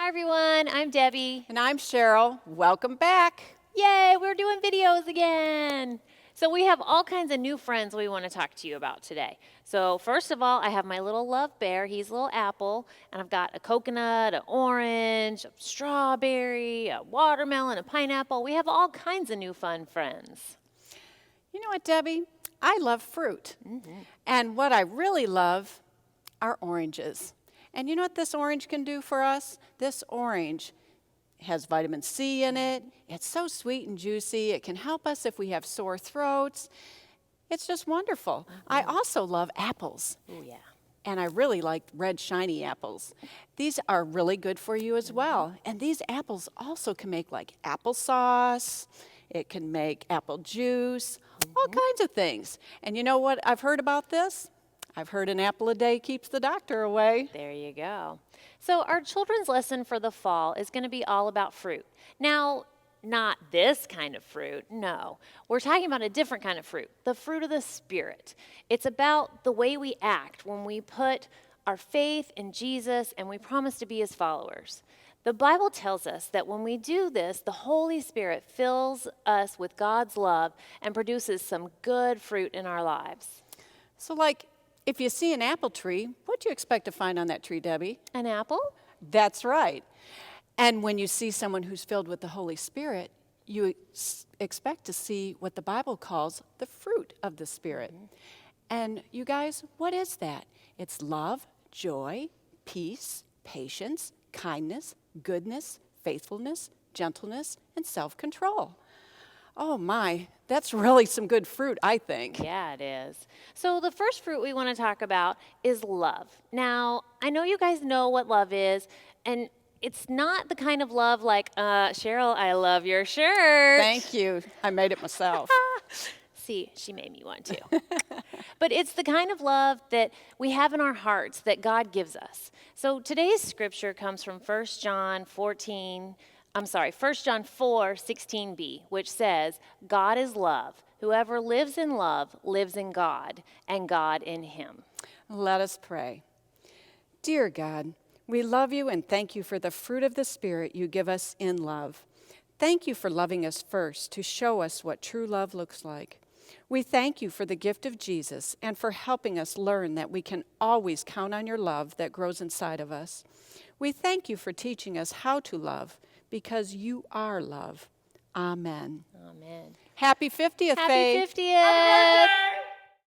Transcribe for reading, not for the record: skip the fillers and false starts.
Hi everyone, I'm Debbie. And I'm Cheryl. Welcome back. Yay, we're doing videos again. So we have all kinds of new friends we want to talk to you about today. So first of all, I have my little love bear. He's a little apple. And I've got a coconut, an orange, a strawberry, a watermelon, a pineapple. We have all kinds of new fun friends. You know what, Debbie? I love fruit. And what I really love are oranges. And you know what this orange can do for us? This orange has vitamin C in it. It's so sweet and juicy. It can help us if we have sore throats. It's just wonderful. I also love apples. Oh yeah. And I really like red shiny apples. These are really good for you as well. And these apples also can make like applesauce. It can make apple juice, all kinds of things. And you know what I've heard about this? I've heard an apple a day keeps the doctor away. There you go. So our children's lesson for the fall is going to be all about fruit. Now, not this kind of fruit, no. We're talking about a different kind of fruit, the fruit of the Spirit. It's about the way we act when we put our faith in Jesus and we promise to be his followers. The Bible tells us that when we do this, the Holy Spirit fills us with God's love and produces some good fruit in our lives. So like, if you see an apple tree, what do you expect to find on that tree, Debbie? An apple? That's right. And when you see someone who's filled with the Holy Spirit, you expect to see what the Bible calls the fruit of the Spirit. And you guys, what is that? It's love, joy, peace, patience, kindness, goodness, faithfulness, gentleness, and self-control. Oh my, that's really some good fruit, I think. Yeah, it is. So the first fruit we want to talk about is love. Now, I know you guys know what love is, and it's not the kind of love like, Cheryl, I love your shirt. Thank you. I made it myself. See, she made me one too. But it's the kind of love that we have in our hearts that God gives us. So today's scripture comes from 1 John 4:16b, which says, God is love. Whoever lives in love lives in God, and God in him. Let us pray. Dear God, we love you and thank you for the fruit of the Spirit you give us in love. Thank you for loving us first to show us what true love looks like. We thank you for the gift of Jesus and for helping us learn that we can always count on your love that grows inside of us. We thank you for teaching us how to love because you are love. Amen. Amen. Happy 50th, Happy Faith. 50th!